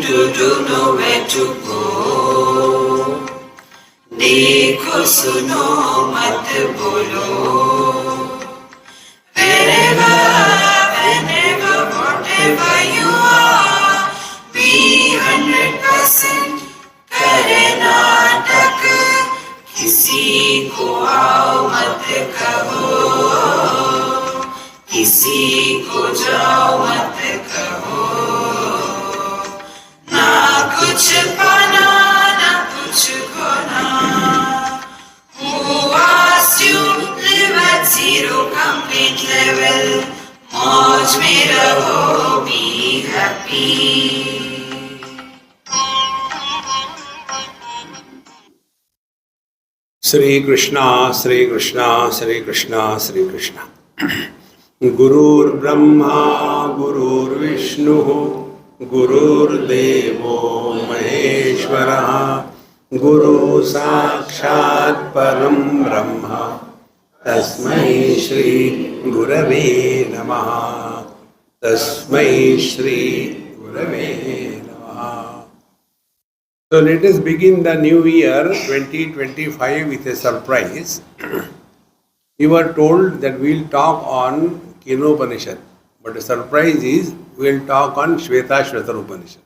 don't know where to go. देखो सुनो मत बोलो. Wherever, whenever, whatever you are, be 100% करे नाटक. किसी को आओ मत कहो, किसी को जाओ मत कहो. ना कुछ पाना ना कुछ खोना. Who asked you live at zero complete level? मौज में रहो, be happy. Shri Krishna, Shri Krishna, Shri Krishna, Shri Krishna. Gurur Brahma, Gurur Vishnu, Gurur Devo Maheshwara, Guru Sakshat Param Brahma, Tasmai Shri Gurave Namaha, Tasmai Shri Gurave Namaha. So let us begin the new year 2025 with a surprise. We were told that we will talk on Upanishad, but the surprise is we will talk on Shvetashvatar Upanishad.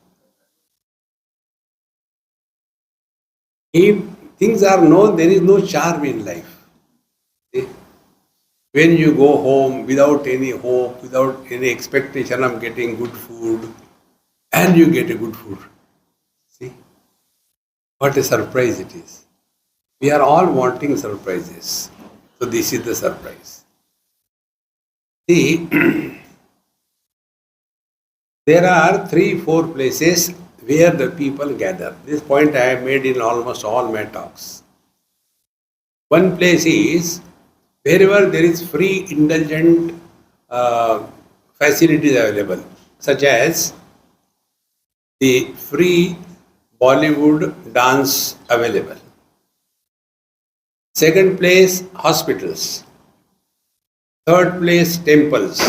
If things are known, there is no charm in life. See? When you go home without any hope, without any expectation of getting good food, and you get a good food. See? What a surprise it is. We are all wanting surprises. So this is the surprise. See, there are 3-4 places where the people gather. This point I have made in almost all my talks. One place is wherever there is free indulgent facilities available, such as the free Bollywood dance available. Second place, hospitals. Third place, temples.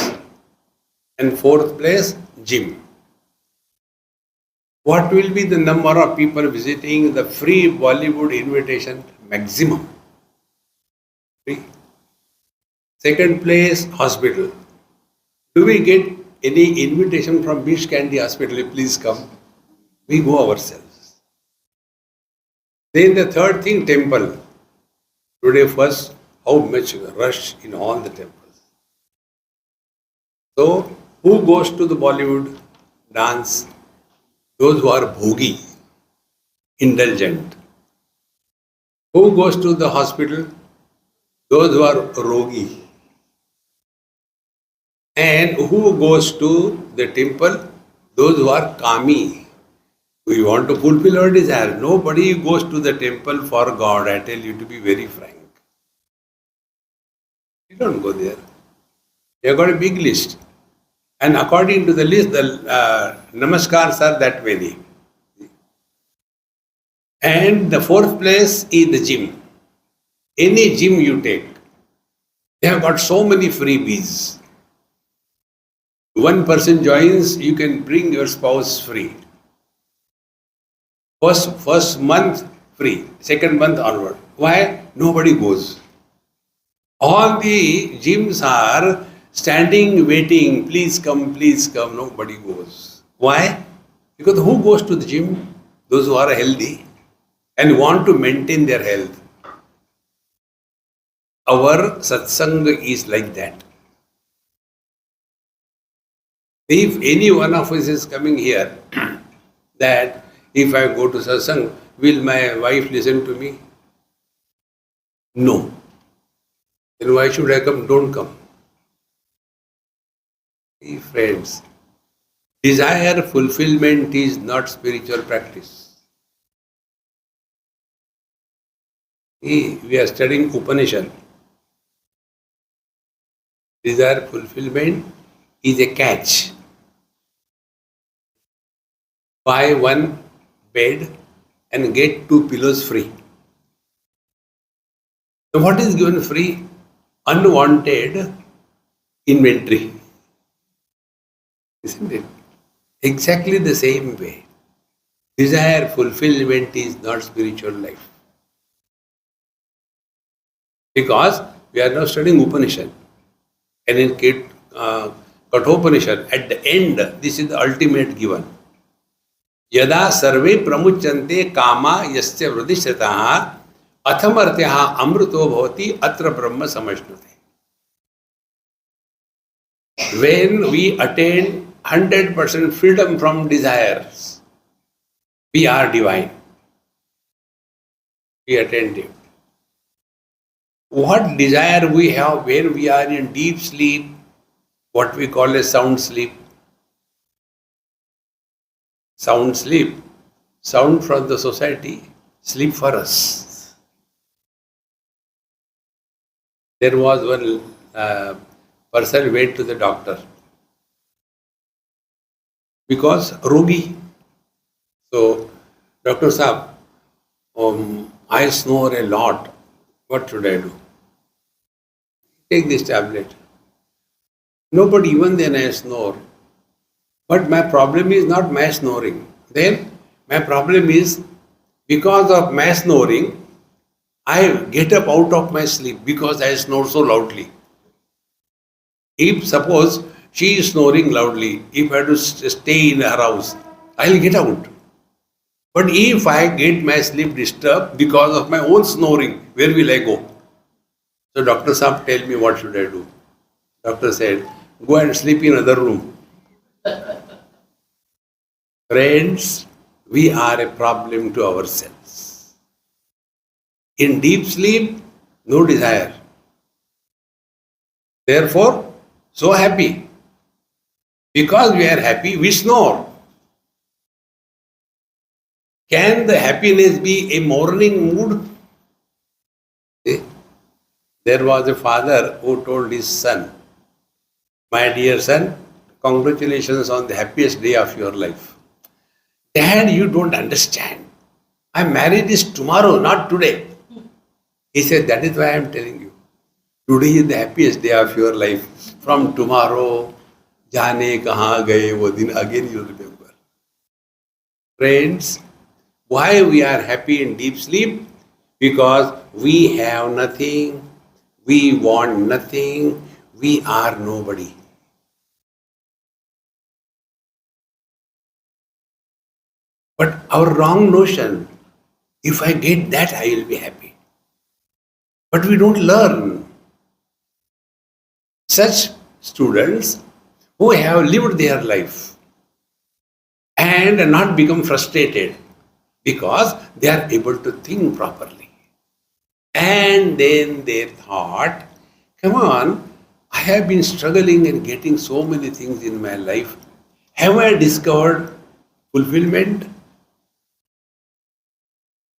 And fourth place, gym. What will be the number of people visiting the free Bollywood invitation? Maximum. Free. Second place, hospital. Do we get any invitation from Beach Candy Hospital? Please come. We go ourselves. Then the third thing, temple. Today first, how much rush in all the temples. So, who goes to the Bollywood dance? Those who are bhogi, indulgent. Who goes to the hospital? Those who are rogi. And who goes to the temple? Those who are kami. We want to fulfill our desire. Nobody goes to the temple for God. I tell you to be very frank. You don't go there. You have got a big list. And according to the list, the namaskars are that many. And the fourth place is the gym. Any gym you take, they have got so many freebies. One person joins, you can bring your spouse free. First month free, second month onward. Why? Nobody goes. All the gyms are standing, waiting, please come, nobody goes. Why? Because who goes to the gym? Those who are healthy and want to maintain their health. Our satsang is like that. If any one of us is coming here, that if I go to satsang, will my wife listen to me? No. Then why should I come? Don't come. Hey friends, desire fulfillment is not spiritual practice. We are studying Upanishad. Desire fulfillment is a catch. Buy one bed and get 2 pillows free. So what is given free? Unwanted inventory. Isn't it? Exactly the same way. Desire fulfillment is not spiritual life. Because we are now studying Upanishad. And in Kathopanishad, at the end, this is the ultimate given. Yada sarve pramuchante kama yasya vridishrataha athamartyaha amruto bhavati atra brahma samashnute. When we attain 100% freedom from desires, we are divine. We attain it. What desire we have when we are in deep sleep, what we call a sound sleep. Sound sleep. Sound from the society, sleep for us. There was one person went to the doctor because rogi. So, Doctor Saab, I snore a lot. What should I do? Take this tablet. No, but even then I snore. But my problem is not my snoring. Then my problem is because of my snoring, I get up out of my sleep because I snore so loudly. If suppose she is snoring loudly, if I have to stay in her house, I will get out. But if I get my sleep disturbed because of my own snoring, where will I go? So Doctor Saab, tell me what should I do? Doctor said, go and sleep in another room. Friends, we are a problem to ourselves. In deep sleep, no desire. Therefore, so happy. Because we are happy, we snore. Can the happiness be a morning mood? There was a father who told his son, my dear son, congratulations on the happiest day of your life. Dad, you don't understand. My marriage is tomorrow, not today. He said, that is why I am telling you. Today is the happiest day of your life. From tomorrow, jaane kahan gaye wo din, again you remember. Friends, why we are happy in deep sleep? Because we have nothing, we want nothing, we are nobody. But our wrong notion, if I get that, I will be happy. But we don't learn. Such students who have lived their life and not become frustrated because they are able to think properly. And then they thought, come on, I have been struggling and getting so many things in my life. Have I discovered fulfillment?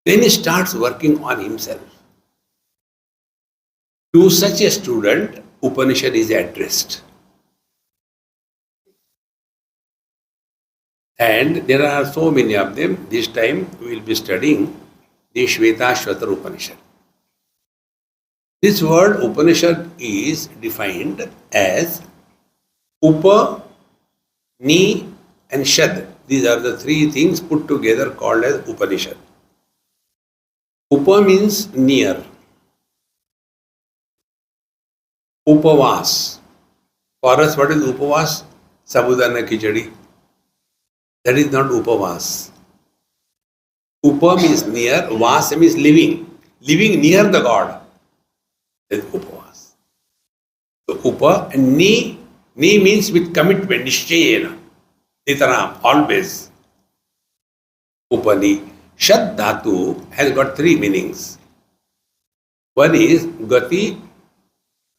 Then he starts working on himself. To such a student, Upanishad is addressed. And there are so many of them. This time we will be studying the Shvetashvatar Upanishad. This word Upanishad is defined as Upa, Ni and Shad. These are the three things put together called as Upanishad. Upa means near. Upavas. For us, what is Upavas? Sabudana Khichadi. That is not Upavas. Upa means near, Vas means living. Living near the God. That is Upavas. So Upa and Ni means with commitment, Nishchayena. Nitaram, always. Upani. Shad Dhatu has got three meanings. One is Gati,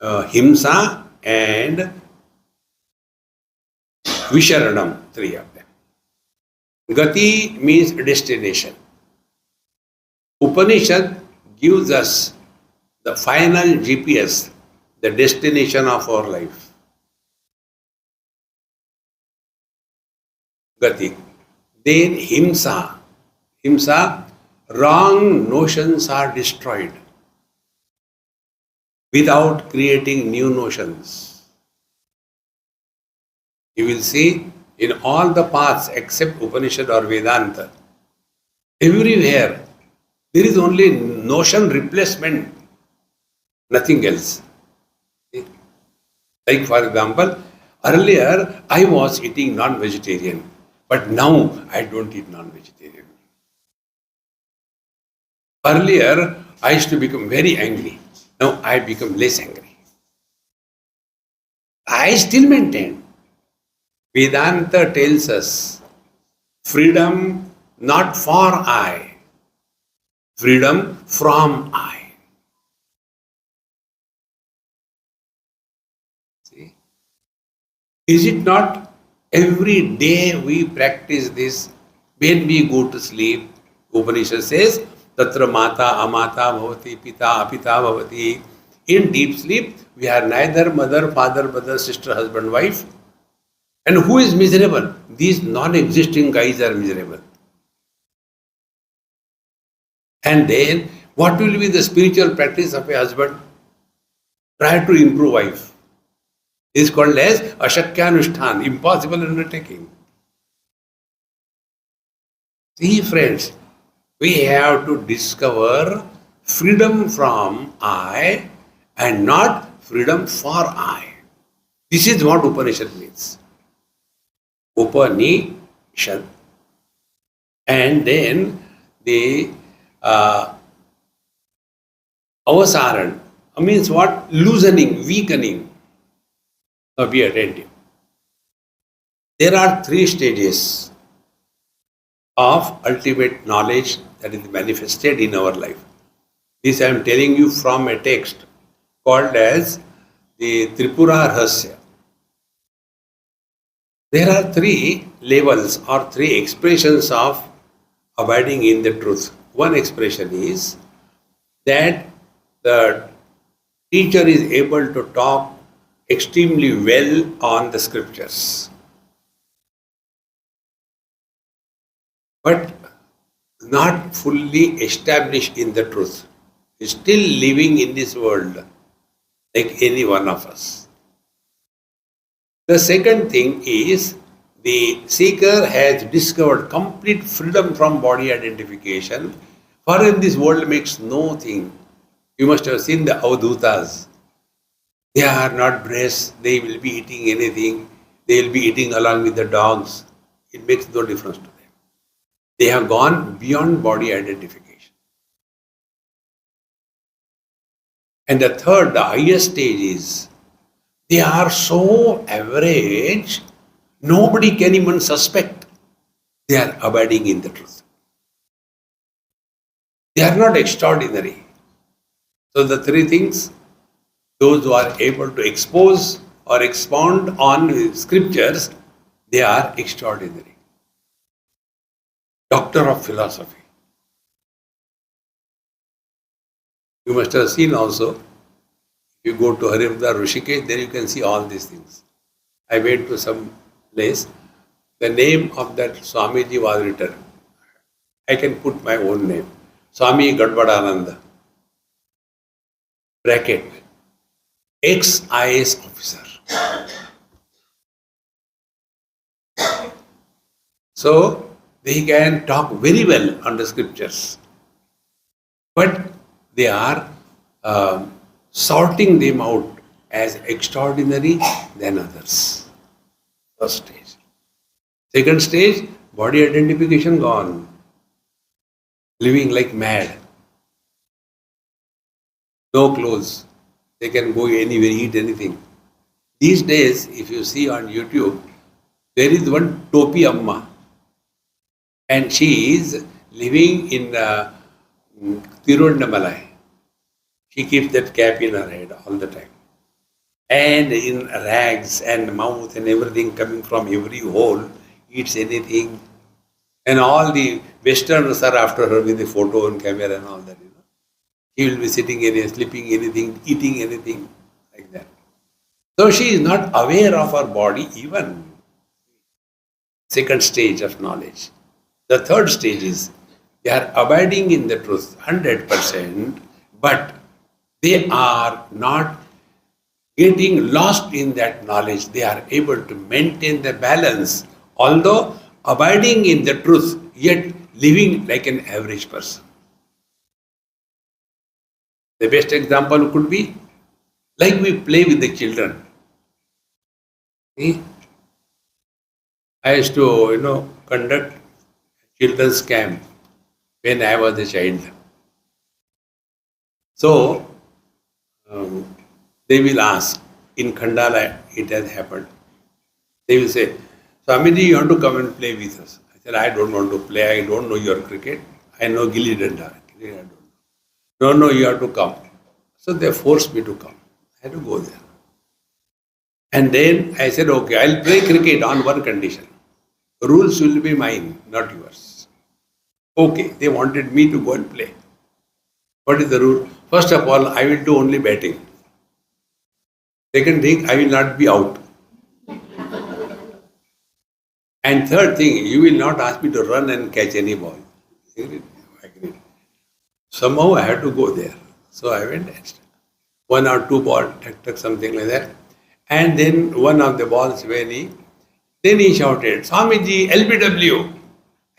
Himsa and Visharanam, three of them. Gati means destination. Upanishad gives us the final GPS, the destination of our life. Gati. Then Himsa. Himsa, wrong notions are destroyed without creating new notions. You will see in all the paths except Upanishad or Vedanta, Everywhere. There is only notion replacement, nothing else. Like for example, earlier I was eating non-vegetarian, but now I don't eat non-vegetarian. Earlier I used to become very angry. Now I become less angry. I still maintain. Vedanta tells us freedom not for I, freedom from I. See? Is it not every day we practice this? When we go to sleep, Upanishad says, Tatra mata amata bhavati pita apita bhavati. In deep sleep, we are neither mother, father, brother, sister, husband, wife. And who is miserable? These non-existing guys are miserable. And then, what will be the spiritual practice of a husband? Try to improve wife. It is called as Ashakyanushthan, impossible undertaking. See friends, we have to discover freedom from I and not freedom for I. This is what Upanishad means. Upanishad. And then the avasaran means what? Loosening, weakening. Now be attentive. There are 3 stages of ultimate knowledge that is manifested in our life. This I am telling you from a text called as the Tripura Rahasya. There are 3 levels or 3 expressions of abiding in the truth. One expression is that the teacher is able to talk extremely well on the scriptures, but not fully established in the truth. He is still living in this world like any one of us. The second thing is the seeker has discovered complete freedom from body identification. For him this world makes no thing. You must have seen the Avadhutas. They are not breasts, they will be eating anything, they will be eating along with the dogs. It makes no difference to them. They have gone beyond body identification. And the third, the highest stage is, they are so average, nobody can even suspect they are abiding in the truth. They are not extraordinary. So the 3 things, those who are able to expose or expound on scriptures, they are extraordinary. Doctor of philosophy. You must have seen also, if you go to Haridwar, Rishikesh, there you can see all these things. I went to some place, the name of that Swamiji was written. I can put my own name. Swami Gadvadananda. Bracket. Ex-IAS officer. So, they can talk very well on the scriptures. But they are sorting them out as extraordinary than others. First stage. Second stage, body identification gone. Living like mad. No clothes. They can go anywhere, eat anything. These days, if you see on YouTube, there is one Topi Amma. And she is living in Tirundamalai. She keeps that cap in her head all the time. And in rags and mouth and everything coming from every hole, eats anything. And all the Westerners are after her with the photo and camera and all that. She will be sitting anywhere, sleeping anything, eating anything, like that. So she is not aware of her body even. Second stage of knowledge. The third stage is they are abiding in the truth 100%, but they are not getting lost in that knowledge. They are able to maintain the balance, although abiding in the truth, yet living like an average person. The best example could be like we play with the children. See? I used to, conduct children's camp when I was a child. So, they will ask, in Khandala it has happened. They will say, Swamiji, you want to come and play with us? I said, I don't want to play, I don't know your cricket. I know Gilli Danda. I don't know. No, you have to come. So they forced me to come. I had to go there. And then I said, okay, I'll play cricket on one condition. Rules will be mine, not yours. Okay, they wanted me to go and play. What is the rule? First of all, I will do only batting. Second thing, I will not be out. And third thing, you will not ask me to run and catch any ball. Agreed. Somehow I had to go there. So I went and one or two balls, something like that. And then one of the balls then he shouted, Swamiji, LBW.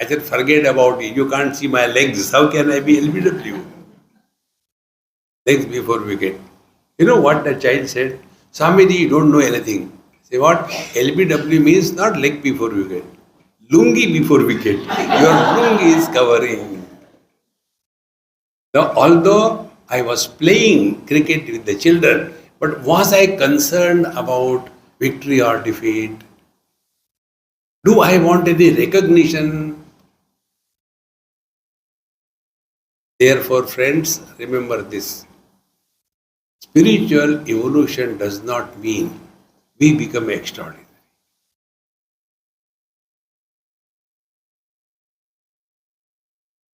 I said, forget about it. You can't see my legs. How can I be LBW? Legs before wicket. You know what the child said? Swamiji, you don't know anything. Say what? LBW means not leg before wicket. Lungi before wicket. Your lungi is covering. Now, although I was playing cricket with the children, but was I concerned about victory or defeat? Do I want any recognition? Therefore, friends, remember this. Spiritual evolution does not mean we become extraordinary.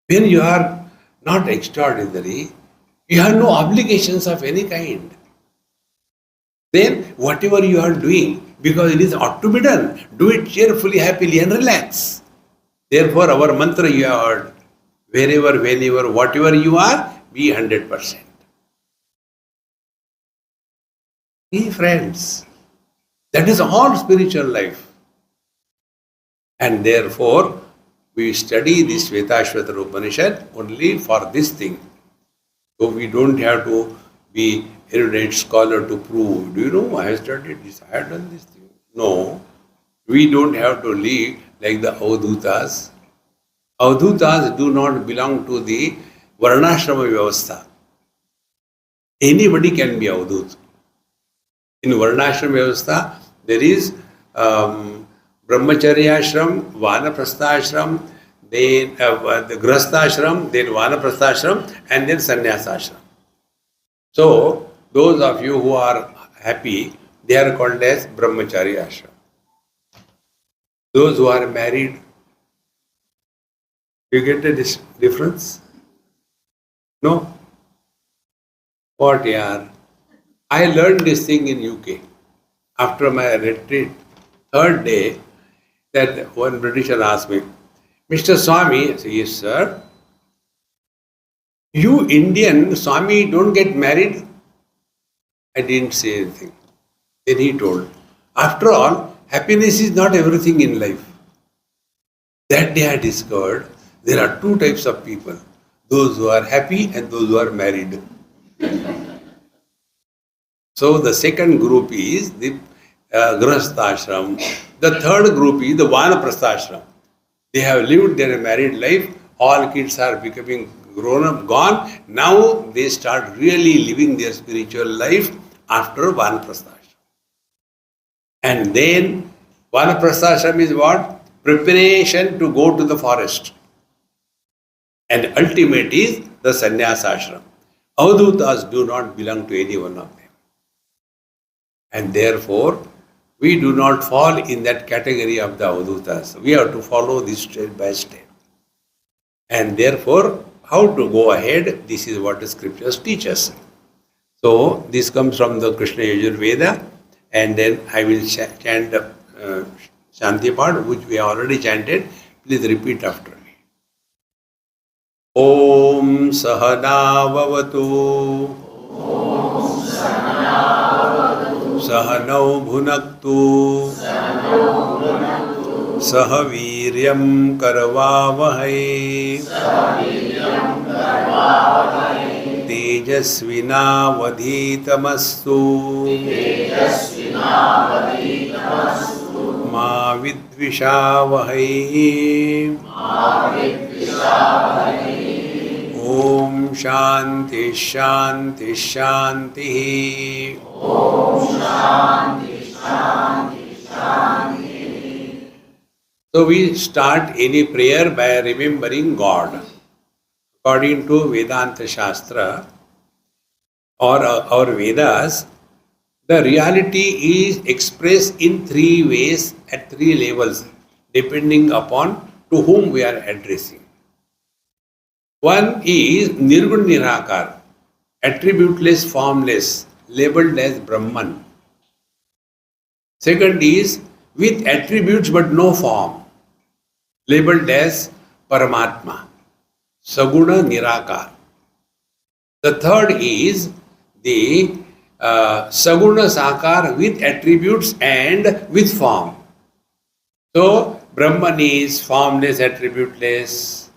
When you are not extraordinary, you have no obligations of any kind. Then whatever you are doing, because it is ought to be done, do it cheerfully, happily and relax. Therefore our mantra you have heard, wherever, whenever, whatever you are, be 100%. Be friends. That is all spiritual life. And therefore, we study this Shvetashvatar Upanishad only for this thing. So we don't have to be erudite scholar to prove, do you know, I have studied this, I have done this thing. No, we don't have to live like the Avadhutas. Avadhutas do not belong to the Varnashrama Vyavastha. Anybody can be Avadhut. In Varnashrama Vyavastha, there is Brahmacharya Ashram, Vanaprastha Ashram, then the Grahastha Ashram, then Vanaprastha Ashram, and then Sannyasa Ashram. So, those of you who are happy, they are called as Brahmacharya Ashram. Those who are married, you get the difference? No? What, yaar? I learned this thing in UK. After my retreat, third day, that one Britisher asked me, Mr. Swami, I said, yes, sir. You Indian, Swami, don't get married? I didn't say anything. Then he told, after all, happiness is not everything in life. That day I discovered there are two types of people. Those who are happy and those who are married. So the second group is the Grahastha Ashram. The third group is the Vanaprastha Ashram. They have lived their married life. All kids are becoming grown up, gone. Now they start really living their spiritual life after Vanaprastha Ashram. And then Vanaprastha Ashram is what? Preparation to go to the forest. And ultimate is the Sannyasa Ashram. Avadhutas do not belong to any one of them. And therefore, we do not fall in that category of the Avadhutas. We have to follow this step by step. And therefore, how to go ahead, this is what the scriptures teach us. So, this comes from the Krishna Yajurveda, and then I will chant Shanti part, which we have already chanted. Please repeat after me. Om Sahana Vavatu Sahanau Bhunaktu सह वीर्यं करवावहै तेजस्विनावधीतमस्तु मा विद्विषावहै ओम शांति शांति शांति So we start any prayer by remembering God. According to Vedanta Shastra or our Vedas, the reality is expressed in three ways at three levels, depending upon to whom we are addressing. One is Nirgun Nirakar, attributeless, formless, labeled as Brahman. Second is with attributes but no form, labeled as Paramatma, Saguna Nirakar. The third is the Saguna Sakar with attributes and with form. So Brahman is formless, attributeless.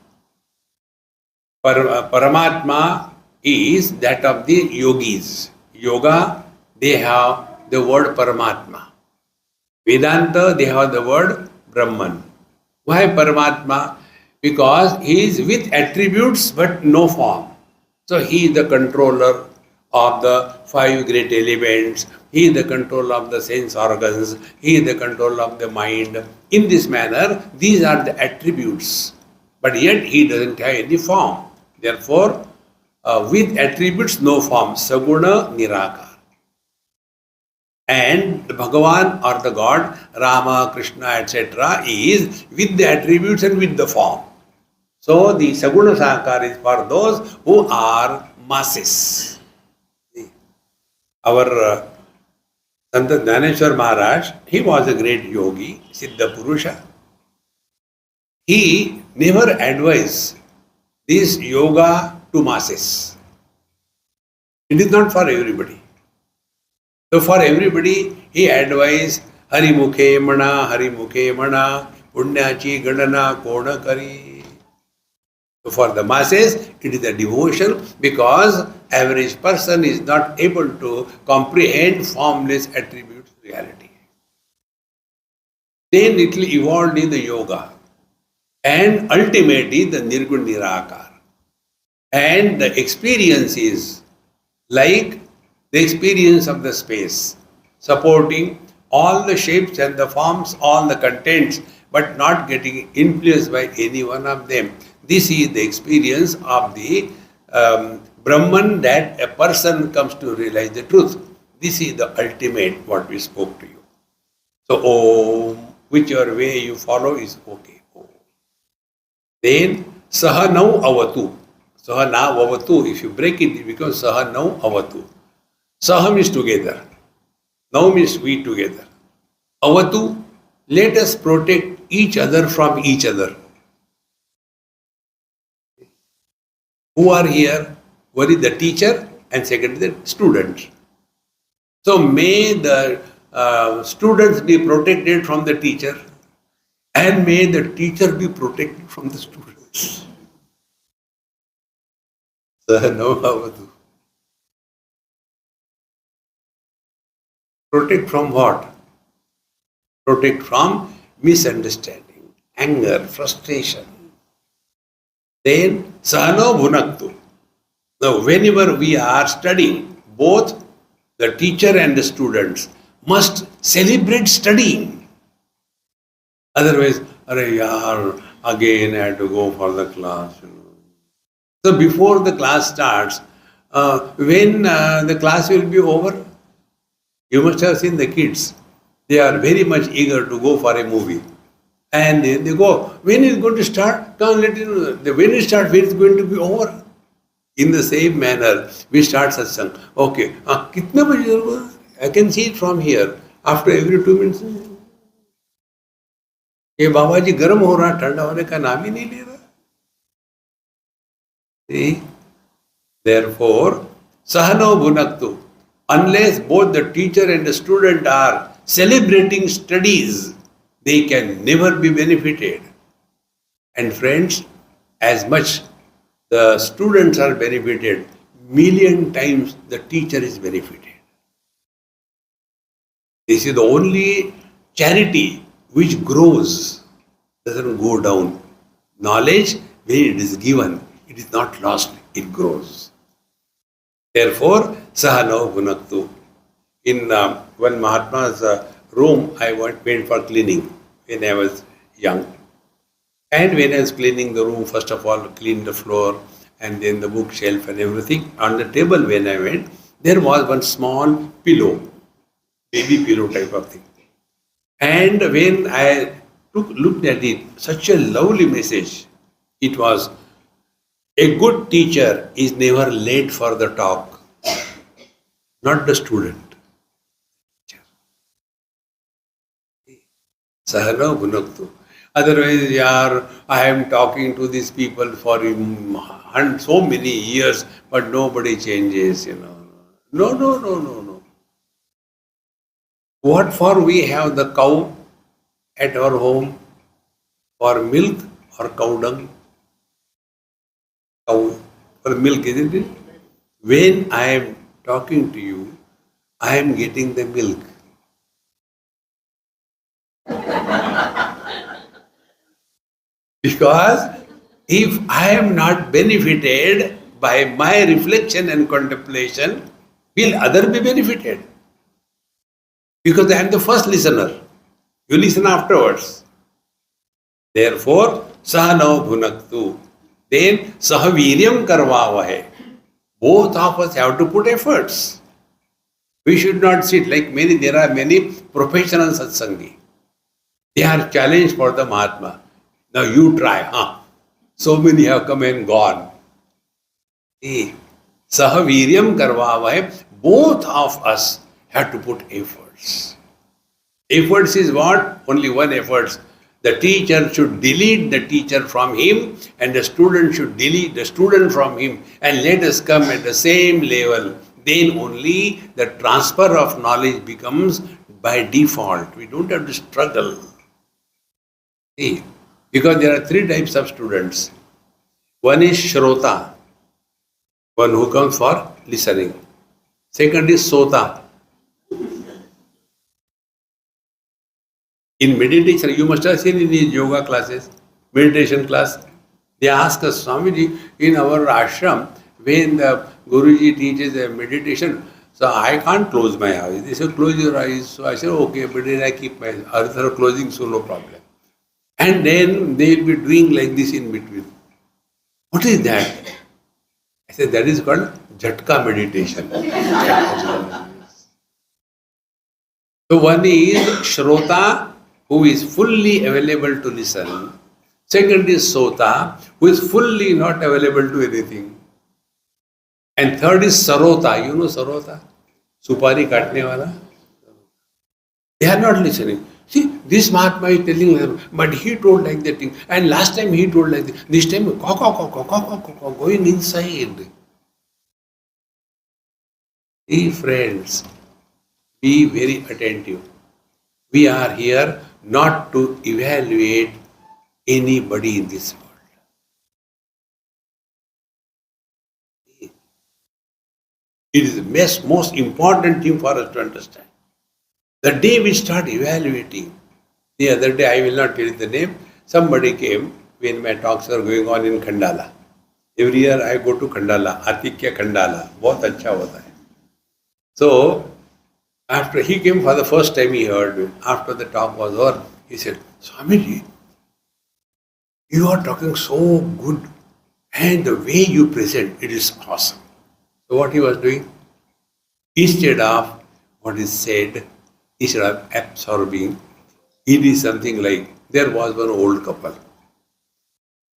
Paramatma is that of the yogis. Yoga, they have the word Paramatma. Vedanta, they have the word Brahman. Why Paramatma? Because he is with attributes but no form. So he is the controller of the five great elements. He is the controller of the sense organs. He is the controller of the mind. In this manner, these are the attributes. But yet he doesn't have any form. Therefore, with attributes, no form. Saguna Nirakar. And Bhagavan or the God, Rama, Krishna, etc. is with the attributes and with the form. So the Saguna Sakar is for those who are masses. Our Sant Dhaneshwar Maharaj, he was a great yogi, Siddha Purusha. He never advised this yoga to masses. It is not for everybody. So for everybody, he advised Hari Mukhe Mana, Punyachi Gadana Kona Kari. So for the masses, it is a devotion because average person is not able to comprehend formless attributes reality. Then it will evolve in the yoga and ultimately the Nirgun Nirakar. And the experience is like the experience of the space, supporting all the shapes and the forms, all the contents, but not getting influenced by any one of them. This is the experience of the Brahman that a person comes to realize the truth. This is the ultimate what we spoke to you. So, Om, whichever way you follow is okay. Om. Then, Sahanau Avatu. Sahana Avatu, if you break it, it becomes Sahanau Avatu. Saham is together. Now means we together. Avatu, let us protect each other from each other. Who are here? One is the teacher and second is the student. So may the students be protected from the teacher and may the teacher be protected from the students. Sahana Avatu. Protect from what? Protect from misunderstanding, anger, frustration. Then, Sahano Bhunaktu. Now, whenever we are studying, both the teacher and the students must celebrate studying. Otherwise, again I had to go for the class. So, before the class starts, when the class will be over, you must have seen the kids. They are very much eager to go for a movie. And they go, when is it going to start? Come, let you know. When it starts, when it's going to be over? In the same manner, we start satsang. Okay, kitna baje hoga? I can see it from here. After every 2 minutes, ये बाबा जी गर्म हो रहा, ठंडा होने का नाम ही नहीं ले रहा. See? Therefore, Sahano Bhunaktu. Unless both the teacher and the student are celebrating studies, they can never be benefited. And friends, as much the students are benefited, million times the teacher is benefited. This is the only charity which grows, doesn't go down. Knowledge, when it is given, it is not lost, it grows. Therefore, Sahano Gunaktu. In one Mahatma's room, I went for cleaning when I was young. And when I was cleaning the room, first of all, cleaned the floor and then the bookshelf and everything. On the table when I went, there was one small pillow, baby pillow type of thing. And when I looked at it, such a lovely message. It was, a good teacher is never late for the talk, not the student. Sahana Gunaktu. Otherwise, I am talking to these people for so many years, but nobody changes, No, no, no, no, no. What for we have the cow at our home? For milk or cow dung? Cow for milk, isn't it? When I am talking to you, I am getting the milk. Because if I am not benefited by my reflection and contemplation, will other be benefited? Because I am the first listener. You listen afterwards. Therefore, Sahano Bhunaktu. Then Sahaviryam Karvavahe. Both of us have to put efforts. We should not sit like there are many professional satsangi. They are challenged for the Mahatma. Now you try, So many have come and gone. Sahaviryam Karvavahe. Both of us have to put efforts. Efforts is what? Only one effort. The teacher should delete the teacher from him and the student should delete the student from him and let us come at the same level. Then only the transfer of knowledge becomes by default. We don't have to struggle. See, because there are three types of students. One is Shrota, one who comes for listening. Second is Sota. In meditation, you must have seen in these yoga classes, meditation class, they ask us, Swamiji, in our ashram, when the Guruji teaches a meditation, so I can't close my eyes. They say, close your eyes. So I said, okay, but then I keep my eyes are closing, so no problem. And then they will be doing like this in between. What is that? I said, that is called Jhatka meditation. So one is Shrota, who is fully available to listen. Second is Sota, who is fully not available to anything. And third is Sarota. You know Sarota? Supari katne wala. They are not listening. See, this Mahatma is telling them, but he told like that thing. And last time he told like this. This time, going inside. Hey friends, be very attentive. We are here not to evaluate anybody in this world. It is the most important thing for us to understand. The day we start evaluating, the other day, I will not tell you the name, somebody came when my talks are going on in Khandala. Every year I go to Khandala, Atikya Khandala. बहुत अच्छा होता है. So, after he came for the first time, he heard me. After the talk was over, he said, Swamiji, you are talking so good and the way you present, it is awesome. So what he was doing? Instead of what is said, instead of absorbing, he did something like, there was one old couple.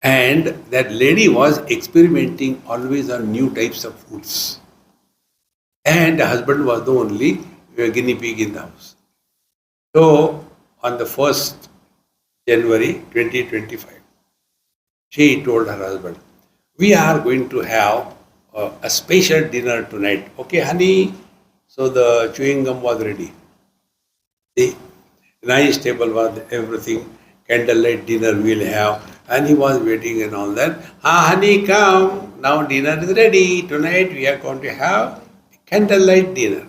And that lady was experimenting always on new types of foods. And the husband was the only guinea pig in the house. So, on the 1st January 2025, she told her husband, we are going to have a special dinner tonight. Okay, honey? So, the chewing gum was ready. See? Nice table was everything, candlelight dinner we'll have. And he was waiting and all that. Ah, honey, come. Now dinner is ready. Tonight we are going to have candlelight dinner.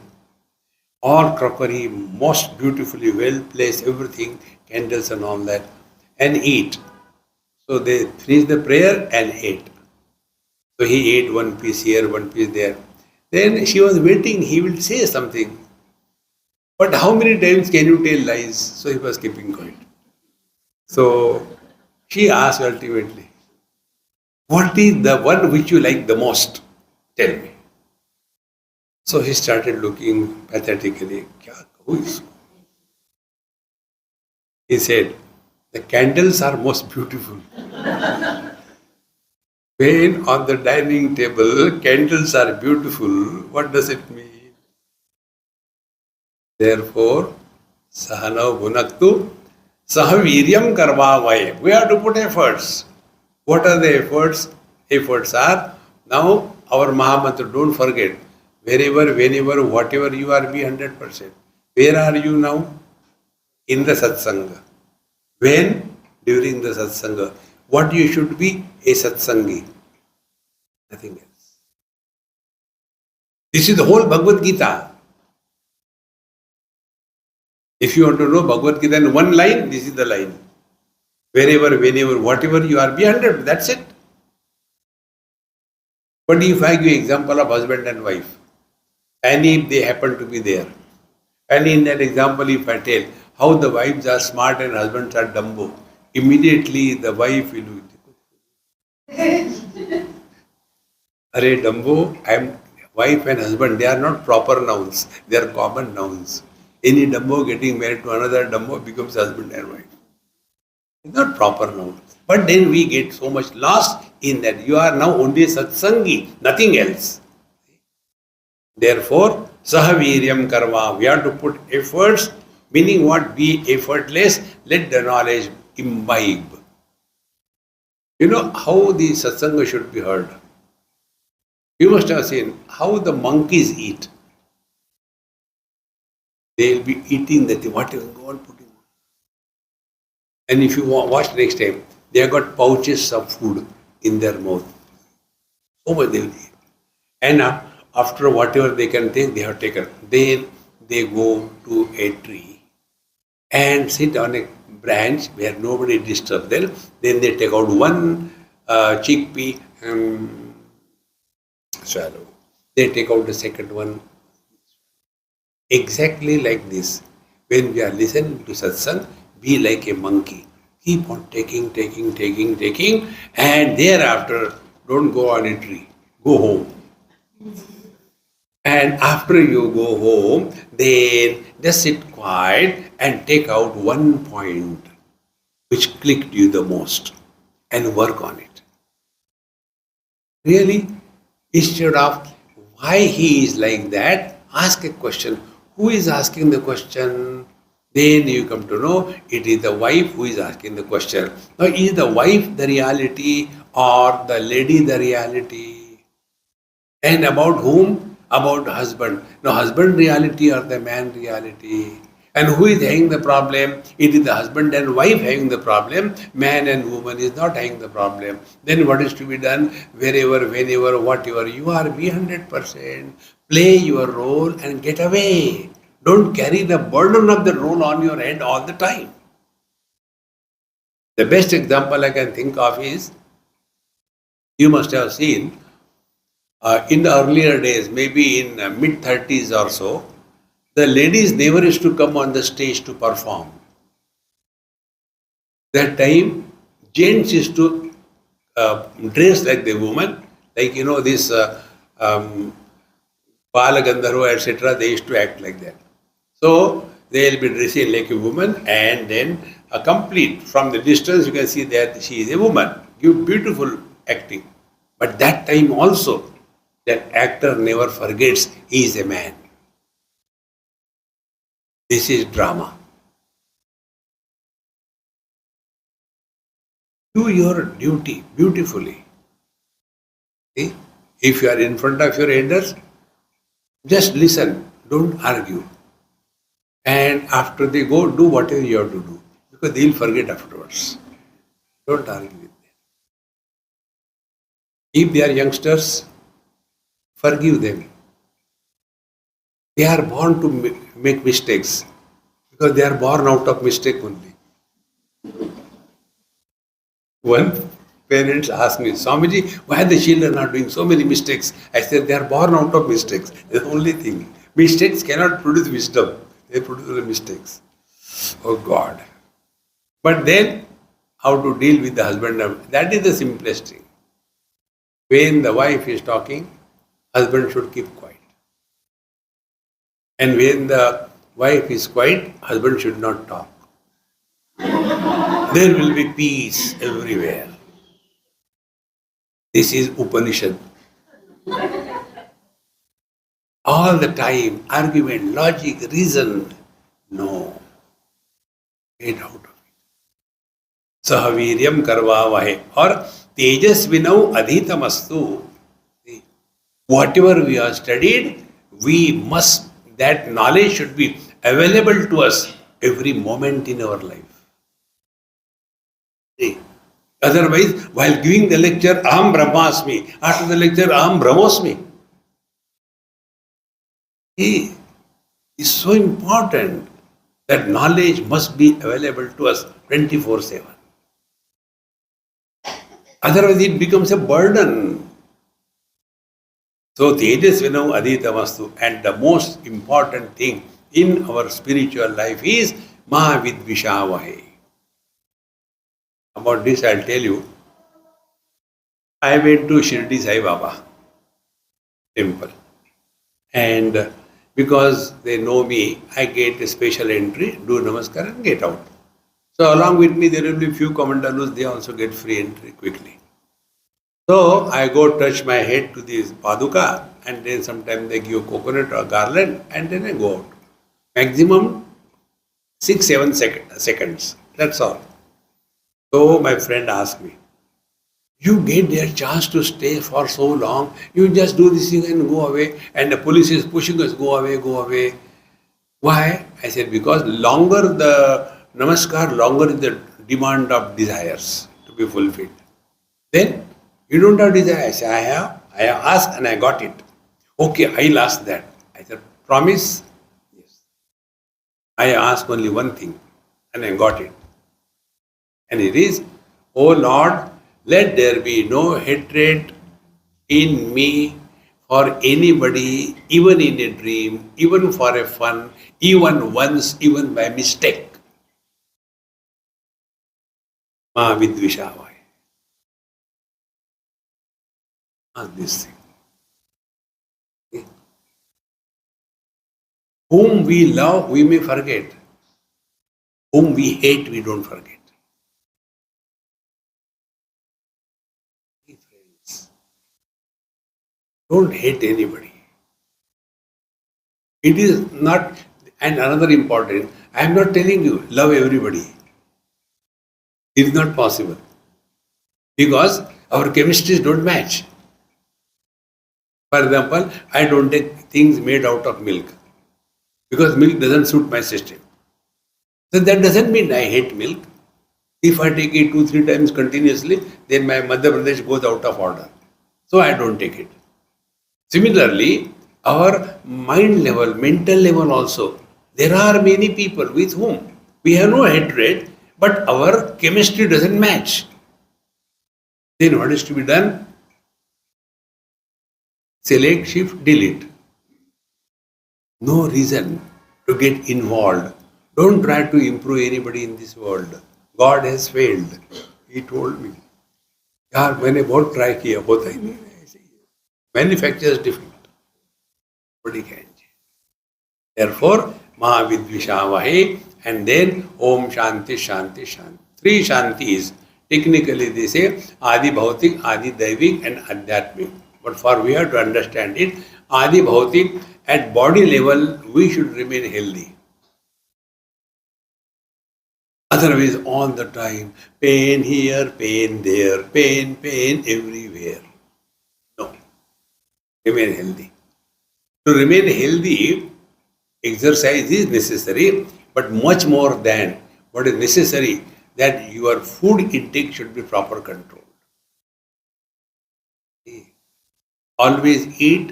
All crockery, most beautifully well placed, everything, candles and all that, and eat. So they finished the prayer and ate. So he ate one piece here, one piece there. Then she was waiting, he will say something. But how many times can you tell lies? So he was keeping quiet. So she asked ultimately, what is the one which you like the most? Tell me. So he started looking pathetically. "Kya kahun isko?" He said, the candles are most beautiful. When on the dining table candles are beautiful, what does it mean? Therefore, sahana bhunaktu sahaviryam karvavaye. We have to put efforts. What are the efforts? Efforts are, now our Mahamantra, don't forget, wherever, whenever, whatever you are, be 100%. Where are you now? In the satsanga. When? During the satsanga. What you should be? A satsangi. Nothing else. This is the whole Bhagavad Gita. If you want to know Bhagavad Gita in one line, this is the line. Wherever, whenever, whatever you are, be 100. That's it. But if I give example of husband and wife, and if they happen to be there, and in that example, if I tell how the wives are smart and husbands are dumbo, immediately the wife will be, Arey dumbo, I am wife and husband, they are not proper nouns, they are common nouns. Any dumbo getting married to another dumbo becomes husband and wife. It's not proper noun. But then we get so much lost in that you are now only satsangi, nothing else. Therefore, sahaviryam karma, we have to put efforts, meaning what? Be effortless, let the knowledge imbibe. You know how the satsanga should be heard. You must have seen how the monkeys eat. They will be eating that whatever, go on putting. And if you watch next time, they have got pouches of food in their mouth. So much they will eat. And after whatever they can take, they have taken. Then they go to a tree and sit on a branch where nobody disturbs them. Then they take out one chickpea and swallow. They take out the second one. Exactly like this. When we are listening to satsang, be like a monkey. Keep on taking, and thereafter, don't go on a tree. Go home. And after you go home, then just sit quiet and take out one point which clicked you the most and work on it. Really, instead of why he is like that, ask a question. Who is asking the question? Then you come to know it is the wife who is asking the question. Now, is the wife the reality or the lady the reality? And about whom? About husband. Now, husband reality or the man reality? And who is having the problem? It is the husband and wife having the problem. Man and woman is not having the problem. Then what is to be done? Wherever, whenever, whatever you are, be 100%. Play your role and get away. Don't carry the burden of the role on your head all the time. The best example I can think of is, you must have seen, in the earlier days, maybe in mid-30s or so, the ladies never used to come on the stage to perform. That time, gents used to dress like the woman, like, this Bala Gandharva, etc., they used to act like that. So, they will be dressing like a woman, and then complete. From the distance, you can see that she is a woman. Give beautiful acting. But that time also, that actor never forgets he is a man. This is drama. Do your duty beautifully. See? If you are in front of your elders, just listen, don't argue. And after they go, do whatever you have to do. Because they'll forget afterwards. Don't argue with them. If they are youngsters, forgive them. They are born to make mistakes. Because they are born out of mistake only. One parents asked me, Swamiji, why the children are doing so many mistakes? I said, they are born out of mistakes. That's the only thing. Mistakes cannot produce wisdom. They produce mistakes. Oh God. But then, how to deal with the husband? That is the simplest thing. When the wife is talking, husband should keep quiet. And when the wife is quiet, husband should not talk. There will be peace everywhere. This is Upanishad. All the time, argument, logic, reason. No. Get out of it. Sahaviryam karvavahe. Or tejasvinau adhitamastu. Whatever we have studied, we must, that knowledge should be available to us every moment in our life. See? Otherwise, while giving the lecture, Aham Brahmasmi. After the lecture, Aham Brahmosmi. It is so important that knowledge must be available to us 24/7. Otherwise, it becomes a burden. So, Tejasvinam Adhitamastu. And the most important thing in our spiritual life is Mahavidvishavahe. About this, I'll tell you. I went to Shirdi Sai Baba temple. And because they know me, I get a special entry, do namaskar and get out. So along with me, there will be few commandanus, they also get free entry quickly. So I go touch my head to this paduka, and then sometimes they give coconut or garland, and then I go out. Maximum 6-7 seconds. That's all. So my friend asked me, you get their chance to stay for so long, you just do this thing and go away, and the police is pushing us, go away, go away. Why? I said, because longer the namaskar, longer is the demand of desires to be fulfilled. Then, you don't have desire. I said, I have asked and I got it. Okay, I'll ask that. I said, promise? Yes. I asked only one thing and I got it. And it is, O Lord, let there be no hatred in me for anybody, even in a dream, even for a fun, even once, even by mistake. Mahavidvishavaya. This thing. Okay. Whom we love, we may forget. Whom we hate, we don't forget. Friends, don't hate anybody. It is not, and another important, I am not telling you, love everybody. It is not possible. Because our chemistries don't match. For example, I don't take things made out of milk. Because milk doesn't suit my system. So that doesn't mean I hate milk. If I take it 2-3 times continuously, then my Madhya Pradesh goes out of order. So I don't take it. Similarly, our mind level, mental level also, there are many people with whom we have no hatred, but our chemistry doesn't match. Then what is to be done? Select, shift, delete. No reason to get involved. Don't try to improve anybody in this world. God has failed. He told me. यार मैंने बहुत try किया, होता ही नहीं ऐसे ही. Manufacture is different. Nobody can change. Therefore, Mahavidvishavahe, and then Om Shanti Shanti Shanti. 3 Shantis. Technically they say Adi Bhautik, Adi Daivik and Adhyatmik. But for we have to understand it, Adi Bhautik, at body level we should remain healthy. Otherwise, all the time, pain here, pain there, pain everywhere. No. Remain healthy. To remain healthy, Exercise is necessary, but much more than what is necessary, that your food intake should be proper controlled. Always eat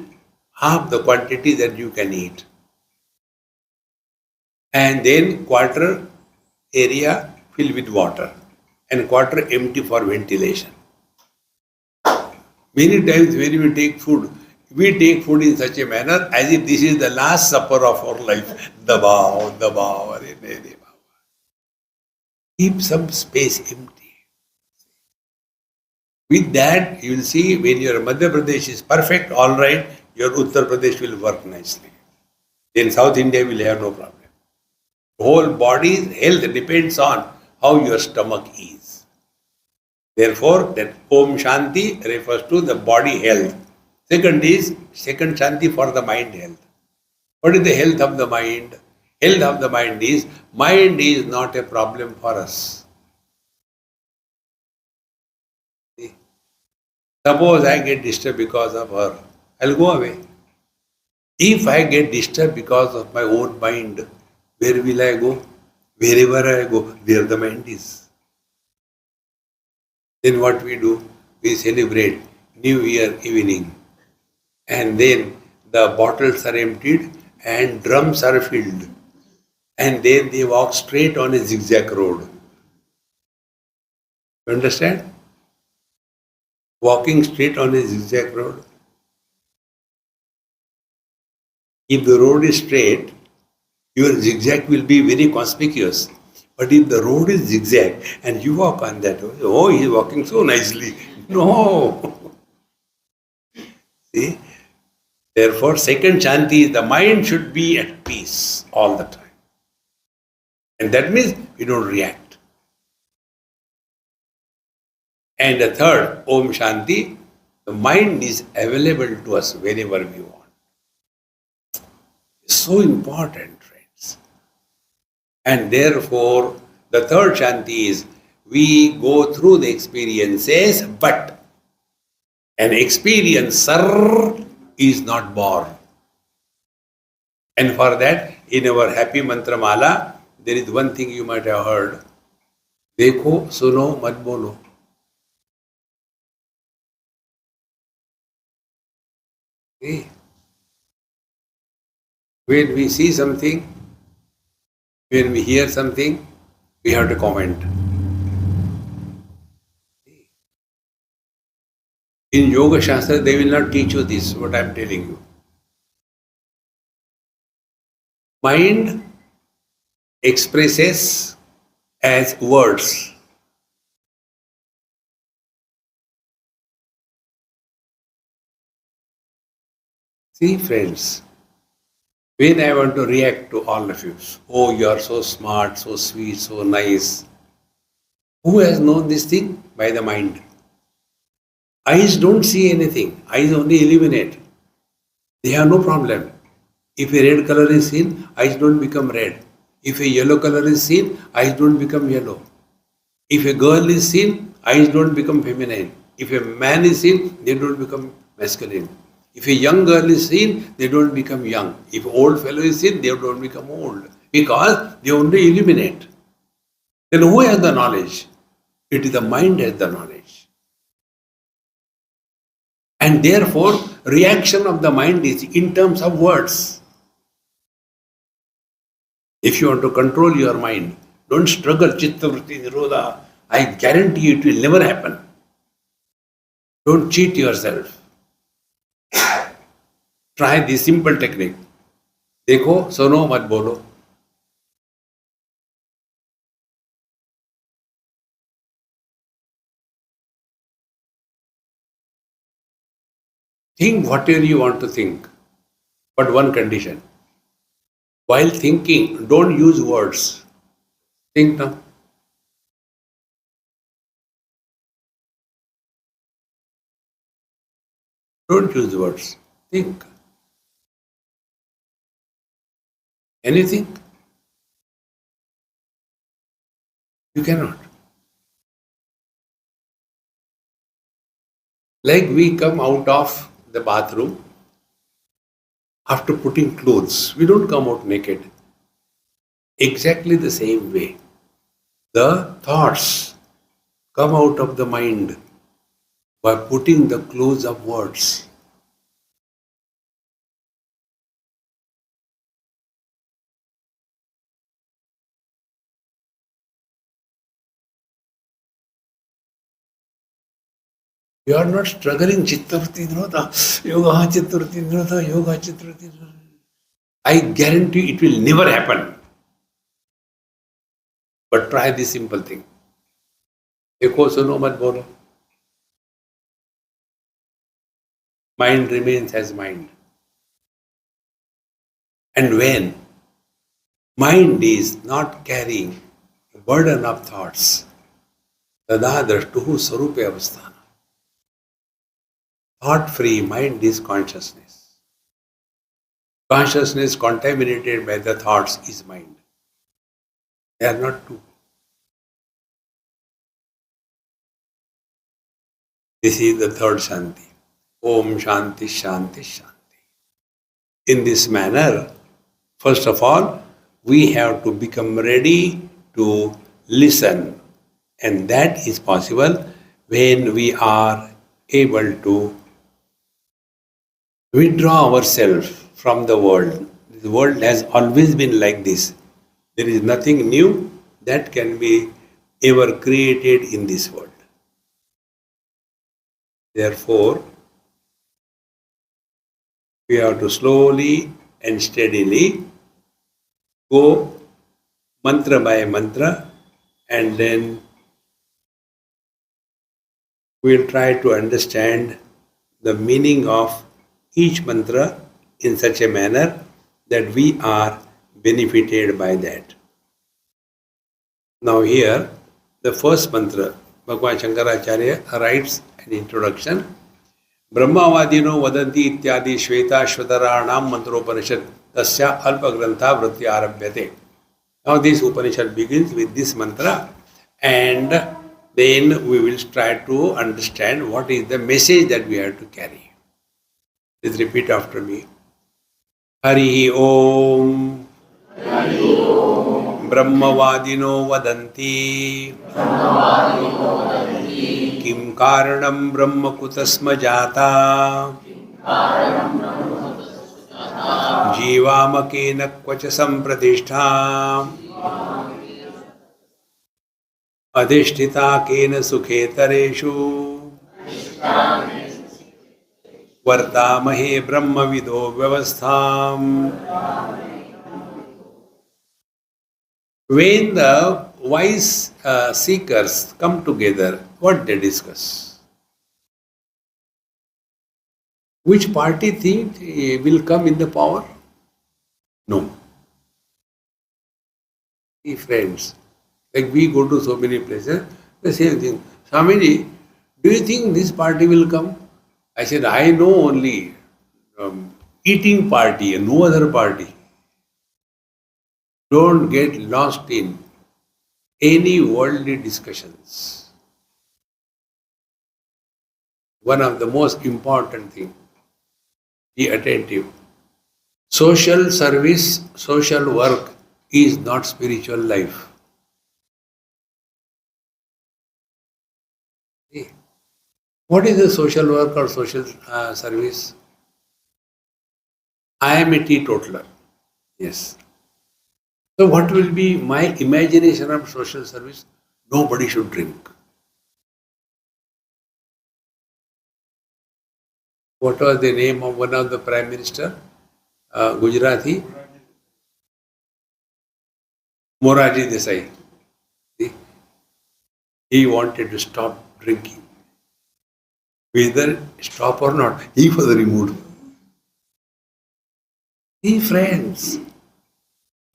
half the quantity that you can eat. And then quarter area fill with water and quarter empty for ventilation. Many times when we take food in such a manner as if this is the last supper of our life. Dabao, dabao, are, dabao. Keep some space empty. With that, you will see when your Madhya Pradesh is perfect, all right, your Uttar Pradesh will work nicely. Then South India will have no problem. Whole body's health depends on how your stomach is. Therefore, that Om Shanti refers to the body health. Second Shanti for the mind health. What is the health of the mind? Health of the mind is not a problem for us. Suppose I get disturbed because of her, I'll go away. If I get disturbed because of my own mind, where will I go? Wherever I go, there the mind is. Then what we do? We celebrate New Year evening. And then the bottles are emptied and drums are filled. And then they walk straight on a zigzag road. You understand? Walking straight on a zigzag road. If the road is straight, your zigzag will be very conspicuous. But if the road is zigzag and you walk on that, oh, he's walking so nicely. No. See? Therefore, second Shanti is the mind should be at peace all the time. And that means we don't react. And the third, Om Shanti, the mind is available to us whenever we want. It's so important, friends. And therefore, the third Shanti is we go through the experiences, but an experiencer is not born. And for that, in our happy mantra mala, there is one thing you might have heard. Dekho, suno, mat bolo. Okay. When we see something, when we hear something, we have to comment. In Yoga Shastra, they will not teach you this, what I am telling you. Mind expresses as words. See, friends, when I want to react to all of you, oh, you are so smart, so sweet, so nice. Who has known this thing? By the mind. Eyes don't see anything. Eyes only illuminate. They have no problem. If a red color is seen, eyes don't become red. If a yellow color is seen, eyes don't become yellow. If a girl is seen, eyes don't become feminine. If a man is seen, they don't become masculine. If a young girl is seen, they don't become young. If an old fellow is seen, they don't become old. Because they only illuminate. Then who has the knowledge? It is the mind has the knowledge. And therefore, reaction of the mind is in terms of words. If you want to control your mind, don't struggle, chitta vritti nirodha. I guarantee you it will never happen. Don't cheat yourself. Try this simple technique. Dekho, suno, mat bolo. Think whatever you want to think, but one condition. While thinking, don't use words. Think now. Don't use words. Think. Anything? You cannot. Like we come out of the bathroom After putting clothes, we don't come out naked. Exactly the same way, the thoughts come out of the mind by putting the clothes of words. You are not struggling Chittavritti Nirota, Yoga Chittavritti Nirota, Yoga Chittavritti Nirota. I guarantee it will never happen. But try this simple thing. देखो सुनो मत बोलो. Mind remains as mind. And when mind is not carrying the burden of thoughts, तदा द्रष्टुः स्वरूपे अवस्थान. Thought-free mind is consciousness. Consciousness contaminated by the thoughts is mind. They are not two. This is the third Shanti. Om Shanti Shanti Shanti. In this manner, first of all, we have to become ready to listen. And that is possible when we are able to withdraw ourselves from the world. The world has always been like this. There is nothing new that can be ever created in this world. Therefore, we have to slowly and steadily go mantra by mantra, and then we will try to understand the meaning of each mantra in such a manner that we are benefited by that. Now here, the first mantra, Bhagwan Shankaracharya writes an introduction. Brahmavadino vadanti ityadi Shvetashvataranam mantropanishad tasya alpagrantha vritya arabhyate. Now this Upanishad begins with this mantra, and then we will try to understand what is the message that we have to carry. Please repeat after me. Hari Om. Brahmavadino vadanti Kim karanam brahma kutasma jata Jivamakena kvacha sampratishta Adhishtita kena sukhetareshu Vardamahe brahma vido vyavastham. When the wise seekers come together, what they discuss? Which party think will come in the power? No. See, friends, like we go to so many places, the same thing. Swamiji, do you think this party will come? I said, I know only eating party and no other party. Don't get lost in any worldly discussions. One of the most important things, be attentive. Social service, social work is not spiritual life. See, what is the social work or social service? I am a teetotaler. Yes. So what will be my imagination of social service? Nobody should drink. What was the name of one of the Prime Minister? Gujarati? Moraji Desai. See? He wanted to stop drinking. Whether stop or not, he was removed. See, friends,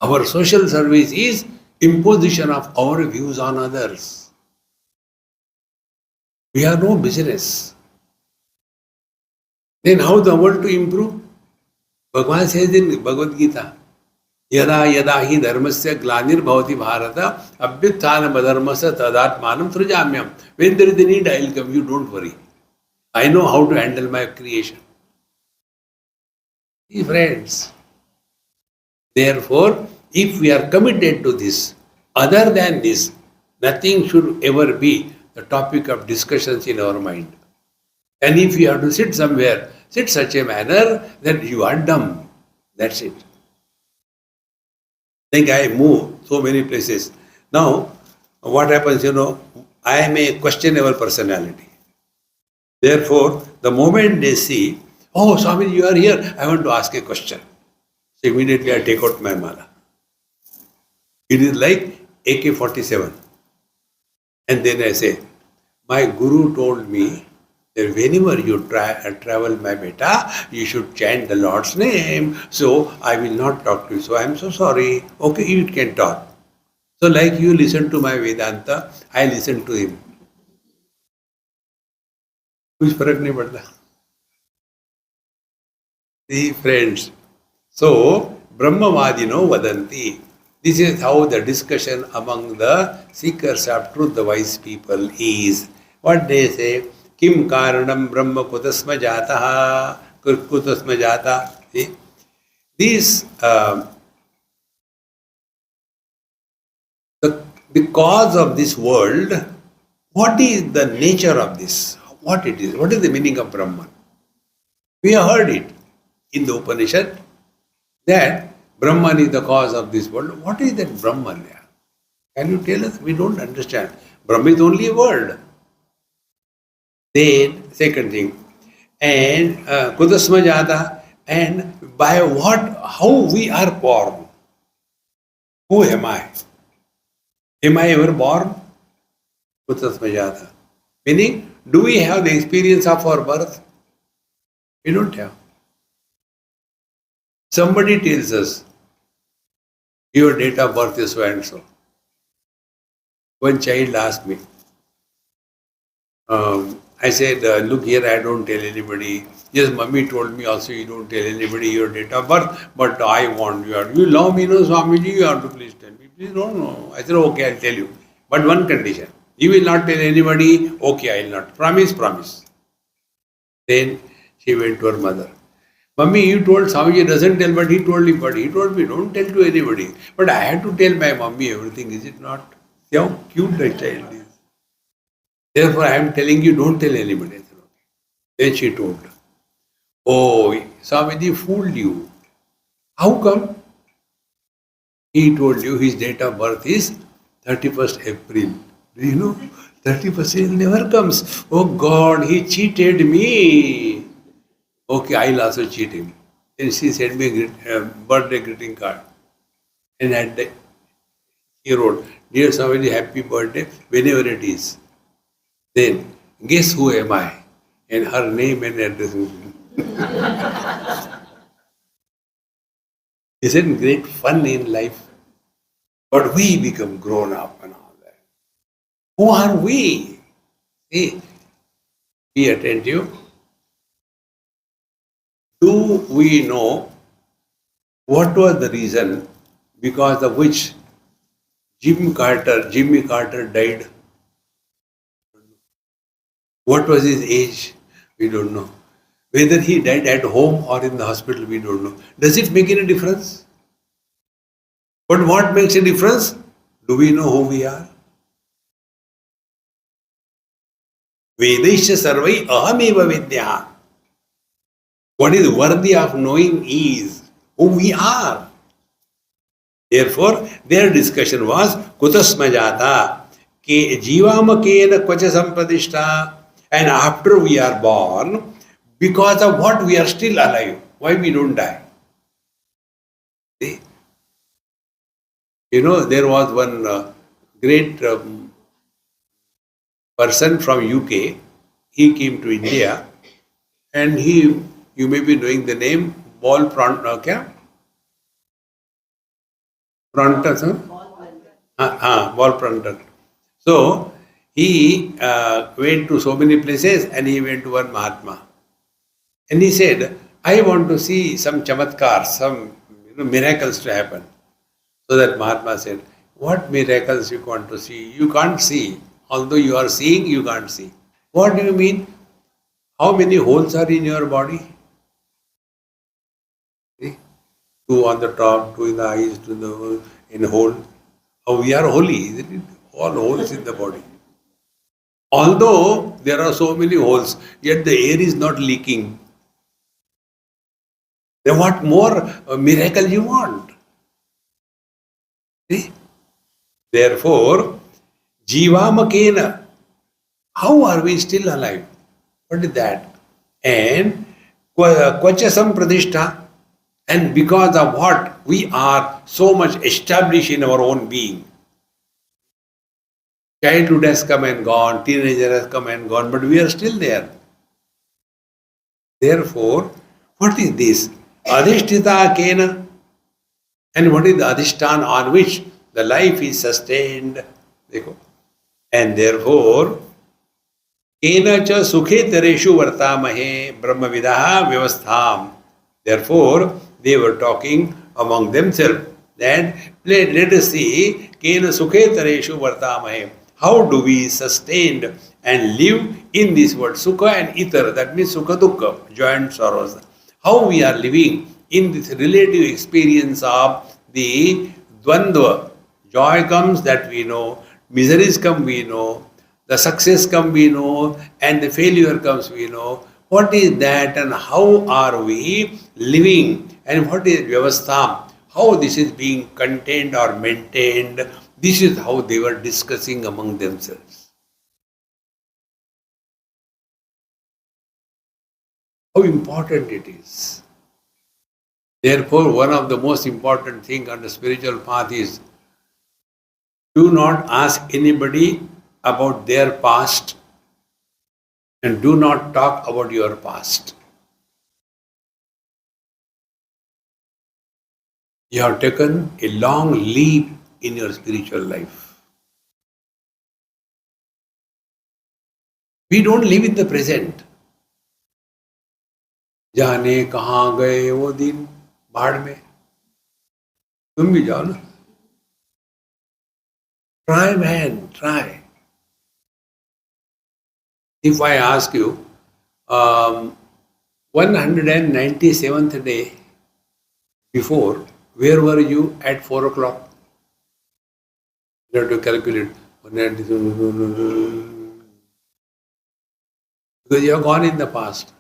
our social service is imposition of our views on others. We have no business. Then how the world to improve? Bhagavan says in Bhagavad Gita, Yada yada hi dharmasya glanir bhavati bharata abhyutthana madharmasa tadatmanam srujamyam. When there is a need, I will come. You don't worry. I know how to handle my creation. Friends, therefore, if we are committed to this, other than this, nothing should ever be the topic of discussions in our mind. And if you have to sit somewhere, sit such a manner that you are dumb. That's it. Think I move so many places. Now, what happens, I am a questionable personality. Therefore, the moment they see, oh, Swami, you are here, I want to ask a question. So immediately I take out my mala. It is like AK-47. And then I say, my guru told me that whenever you travel, my beta, you should chant the Lord's name. So I will not talk to you. So I am so sorry. Okay, you can talk. So like you listen to my Vedanta, I listen to him. कुछ फर्क नहीं पड़ता. See, friends. So, Brahmavadino vadanti. This is how the discussion among the seekers of truth, the wise people, is. What they say, Kim karanam brahma kutasma jataha, kutasma jata. See? This, the cause of this world, what is the nature of this? What it is? What is the meaning of Brahman? We have heard it in the Upanishad that Brahman is the cause of this world. What is that Brahman? Can you tell us? We don't understand. Brahman is only a word. Then, second thing, and Kudasma Jata, and by what, how we are born. Who am I? Am I ever born? Kudasma Jata. Meaning, do we have the experience of our birth? We don't have. Somebody tells us, your date of birth is so and so. One child asked me, I said, look here, I don't tell anybody. Yes, mummy told me also you don't tell anybody your date of birth, but I want you. You love me, no, Swamiji, you have to please tell me. Please don't know. I said, okay, I'll tell you. But one condition. You will not tell anybody, okay, I will not. Promise, promise. Then she went to her mother. Mummy, you told Swamiji doesn't tell, but he told him, don't tell to anybody. But I had to tell my mummy everything, is it not? See how cute the child is. Therefore, I am telling you, don't tell anybody. I said, okay. Then she told, oh, Swamiji fooled you. How come? He told you his date of birth is 31st April. Do you know? 31st April never comes. Oh God, he cheated me. Okay, I'll also cheat him. Then she sent me a birthday greeting card. And at the, he wrote, dear Swamiji, happy birthday, whenever it is. Then, guess who am I? And her name and address. Isn't great fun in life? But we become grown up and all that. Who are we? See, be attentive. Do we know what was the reason because of which Jimmy Carter died? What was his age? We don't know. Whether he died at home or in the hospital, we don't know. Does it make any difference? But what makes a difference? Do we know who we are? Vedaisya sarvai ahameva vidya. What is worthy of knowing is who we are. Therefore, their discussion was kutasma jata ke jivama kena kvacha sampadishta. And after we are born, because of what we are still alive, why we don't die? See? You know, there was one great person from UK. He came to India, and you may be knowing the name, Ball Pronta, Ball Pronta. So, he went to so many places and he went to one Mahatma. And he said, I want to see some chamatkar, some miracles to happen. So that Mahatma said, what miracles you want to see? You can't see. Although you are seeing, you can't see. What do you mean? How many holes are in your body? two on the top, two in the eyes, two in the hole. How we are holy, isn't it? All holes in the body. Although there are so many holes, yet the air is not leaking. Then what more miracle you want? See? Therefore, Jivamakena, how are we still alive? What is that? And Kvachasam Pradishta, and because of what? We are so much established in our own being. Childhood has come and gone, teenager has come and gone, but we are still there. Therefore, what is this? Adhishtita Kena. And what is the adhishtan on which the life is sustained? And therefore, Kena cha sukhe tareshu vartamahe brahmavidaha vyavastham. Therefore, they were talking among themselves that let us see Kena sukhe tareshu vartamahe. How do we sustain and live in this world? Sukha and itar, that means sukha dukkha, joy and sorrows. How we are living in this relative experience of the dvandva. Joy comes, that we know, miseries come, we know, the success come, we know, and the failure comes, we know. What is that and how are we living? And what is vyavastha? How this is being contained or maintained? This is how they were discussing among themselves. How important it is. Therefore, one of the most important things on the spiritual path is do not ask anybody about their past and do not talk about your past. You have taken a long leap in your spiritual life. We don't live in the present. जाने कहाँ गए वो दिन बाढ़ में, तुम भी जाओ ना. Try, man, try. If I ask you, 197th day before, where were you at 4 o'clock? You have to calculate. Because you have gone in the past.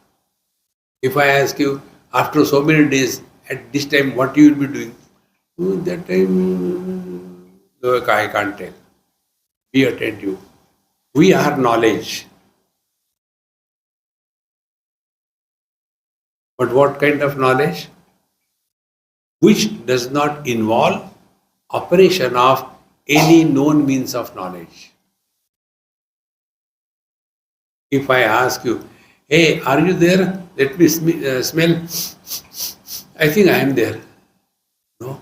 If I ask you, after so many days, at this time, what you will be doing? That time, no, I can't tell. Be attentive. We are knowledge. But what kind of knowledge? Which does not involve operation of any known means of knowledge. If I ask you, hey, are you there? Let me smell. I think I am there. No.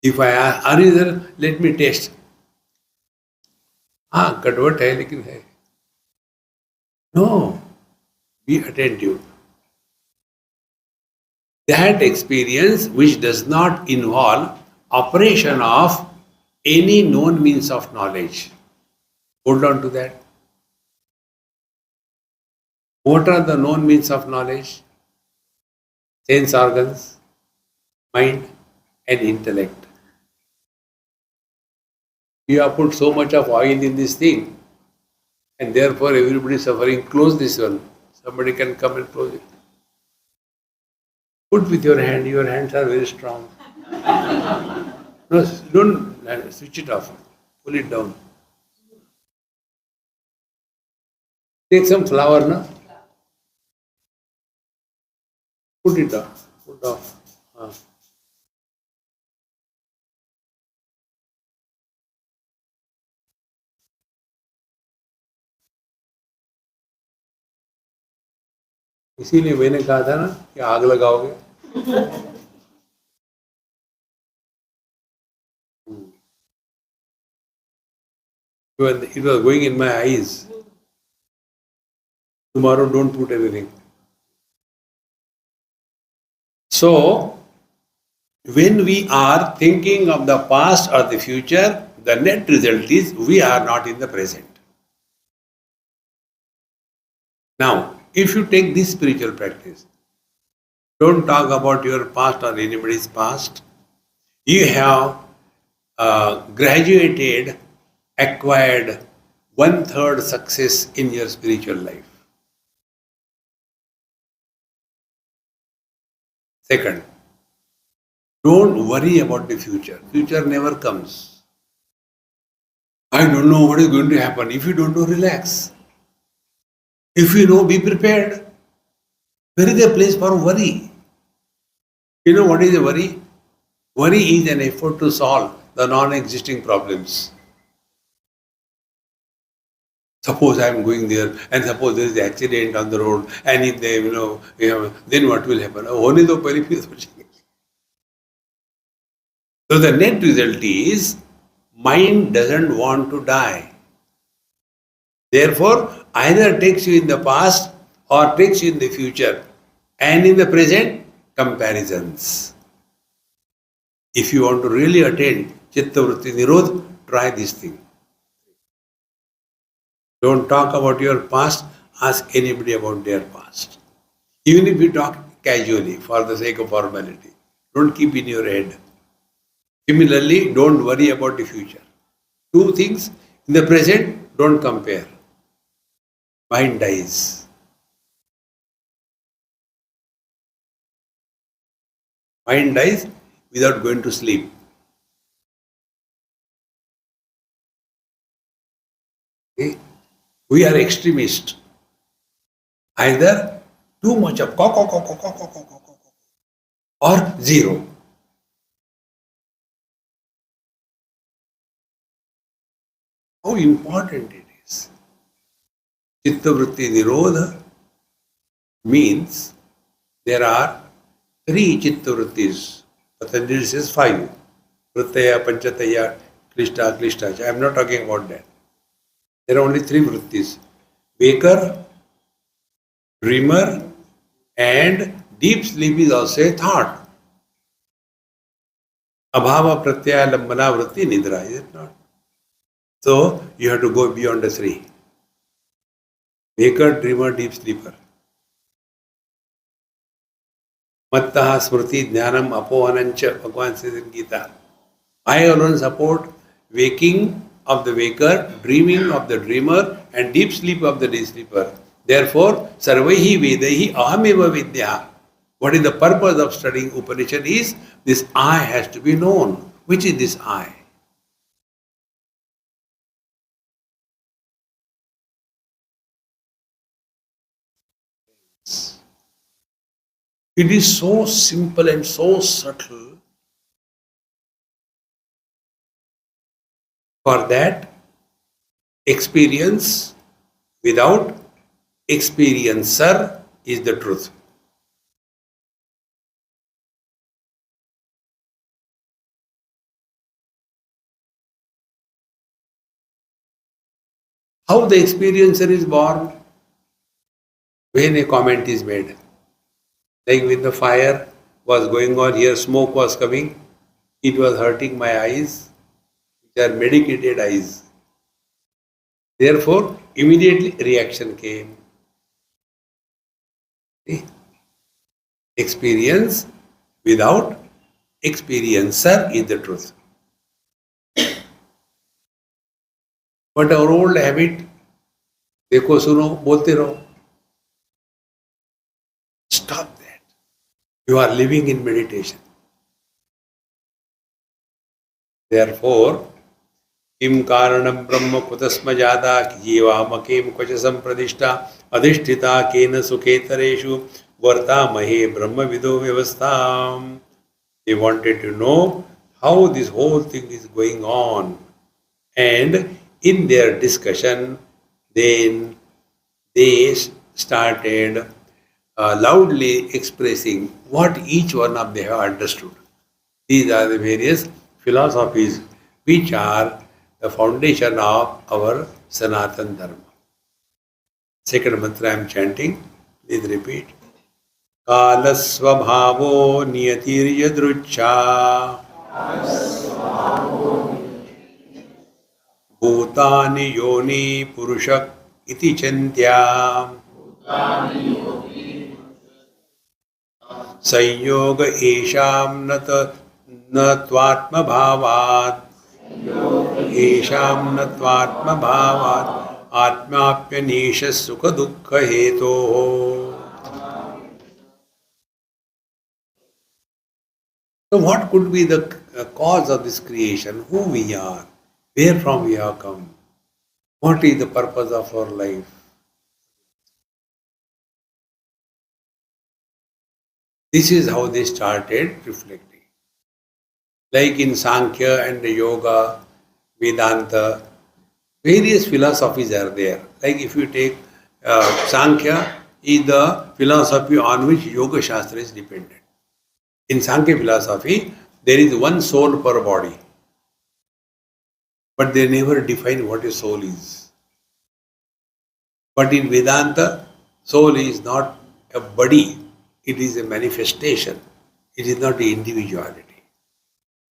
If I ask, are you there? Let me taste. हाँ कटवट है लेकिन है. No. Be attentive. That experience which does not involve operation of any known means of knowledge. Hold on to that. What are the known means of knowledge? Sense organs, mind and intellect. You have put so much of oil in this thing and therefore everybody is suffering. Close this one. Somebody can come and close it. Put with your hand. Your hands are very strong. No, don't switch it off. Pull it down. Take some flour, no? Put it off. Put off. इसीलिए मैंने कहा था ना कि आग लगाओगे. It was going in my eyes. Tomorrow don't put anything. So, when we are thinking of the past or the future, the net result is we are not in the present. Now, if you take this spiritual practice, Don't talk about your past or anybody's past. You have graduated, acquired 1/3 success in your spiritual life. Second, don't worry about the future. Future never comes. I don't know what is going to happen. If you don't know, relax. If you know, be prepared. Where is the place for worry? You know what is a worry? Worry is an effort to solve the non-existing problems. Suppose I am going there and suppose there is an accident on the road and if they, then what will happen? होने दो पहले फिर सोचेंगे. So the net result is mind doesn't want to die. Therefore, either takes you in the past or takes you in the future. And in the present, comparisons. If you want to really attain Chitta Vritti Nirodh, try this thing. Don't talk about your past, ask anybody about their past. Even if you talk casually for the sake of formality, don't keep in your head. Similarly, don't worry about the future. Two things, in the present, don't compare. Mind dies. Mind dies without going to sleep. Okay? We are extremists. Either too much of or zero. How important it is. Chitta Vritti Nirodha means there are 3 Chitta Vrittis. Patanjali says 5. Vrittaya, Panchataya, Klishta, Klishta. I am not talking about that. There are only 3 Vrittis. Waker, dreamer, and deep sleep is also a thought. Abhava, Pratyaya, Lambana, Vritti, Nidra. Is it not? So, you have to go beyond the 3. Waker, dreamer, deep sleeper. Mattaha, Smriti, Jnanam, Apohanancha, Bhagavan says in Gita. I alone support waking of the waker, dreaming of the dreamer, and deep sleep of the deep sleeper. Therefore, Sarvaihi Vedahi Ahameva Vidya. What is the purpose of studying Upanishad is this I has to be known. Which is this I? It is so simple and so subtle. For that, experience without experiencer is the truth. How the experiencer is born? When a comment is made. Like when the fire was going on here, smoke was coming, it was hurting my eyes, which are medicated eyes. Therefore, immediately reaction came. See? Experience without experiencer is the truth. But our old habit, देखो सुनो बोलते रहो. Stop that. You are living in meditation. Therefore, किम कारणम ब्रह्म कुतस्म जाता जीवामकेम क्वच संप्रदिष्टा अधिष्ठिता केन सुखेतरेषु वर्तामहे ब्रह्मविदो व्यवस्थाम. They wanted to know how this whole thing is going on, and in their discussion, then they started loudly expressing what each one of them have understood. These are the various philosophies which are the foundation of our Sanatan Dharma. Second mantra I am chanting. Please repeat. Kalasvabhavo niyatirjadrucha Bhutani yoni purushak iti chantya संयोग एषां न त्वात्मभावात् येषां न त्वात्मभावात् आत्माप्यनीश सुख दुःख हेतोः. So what could be the cause of this creation? Who we are? Where from we have come? What is the purpose of our life? This is how they started reflecting. Like in Sankhya and Yoga, Vedanta, various philosophies are there. Like if you take Sankhya, is the philosophy on which Yoga Shastra is dependent. In Sankhya philosophy, there is one soul per body. But they never define what a soul is. But in Vedanta, soul is not a body, it is a manifestation. It is not the individuality.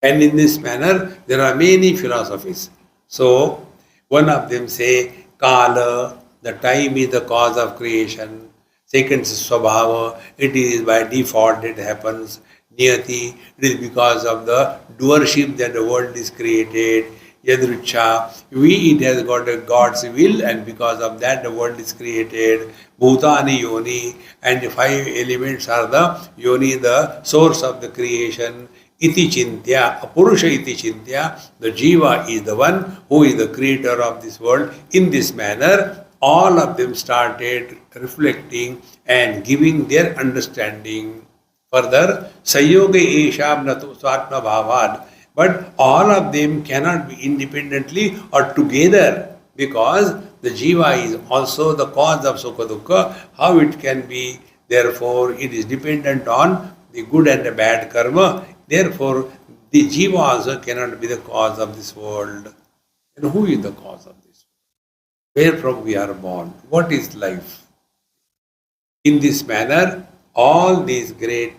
And in this manner, there are many philosophies. So, one of them say, Kala, the time is the cause of creation. Second is Swabhava, it is by default it happens. Niyati, it is because of the doership that the world is created. Yadrucha, it has got a God's will, and because of that the world is created. Bhutani Yoni, and the five elements are the Yoni, the source of the creation. Iti Chintya, Purusha Iti Chintya, the Jiva is the one who is the creator of this world. In this manner, all of them started reflecting and giving their understanding. Further, Sayoga Esham Natu Swatma Bhavad. But all of them cannot be independently or together, because the Jiva is also the cause of Sukha Dukkha. How it can be? Therefore, it is dependent on the good and the bad karma. Therefore, the Jiva also cannot be the cause of this world. And who is the cause of this world? Where from we are born? What is life? In this manner, all these great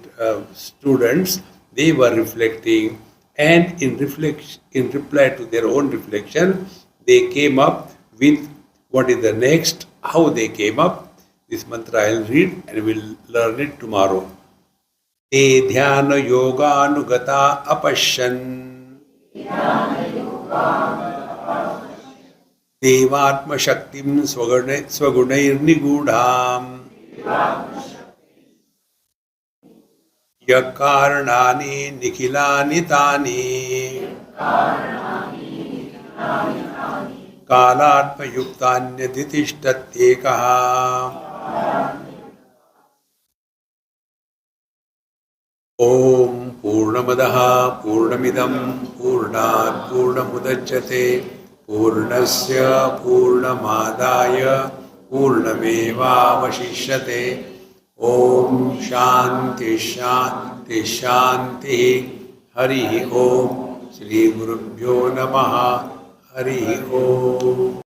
students, they were reflecting, and in reply to their own reflection, they came up with what is the next, how they came up. This mantra I will read and we will learn it tomorrow. Te dhyana yoganugata apashyan devatma shaktim swagunair nigudham yakarnani nikhilani tani kalatma yuktanya ditishtatyekaha. Om Purnamadaha Purnamidam Purnat Purnamudachyate Purnasya Purnamadaya Purnameva Vashishyate. Om Shanti Shanti Shanti. Hari Om. Shri Gurubhyo Namaha. Hari Om.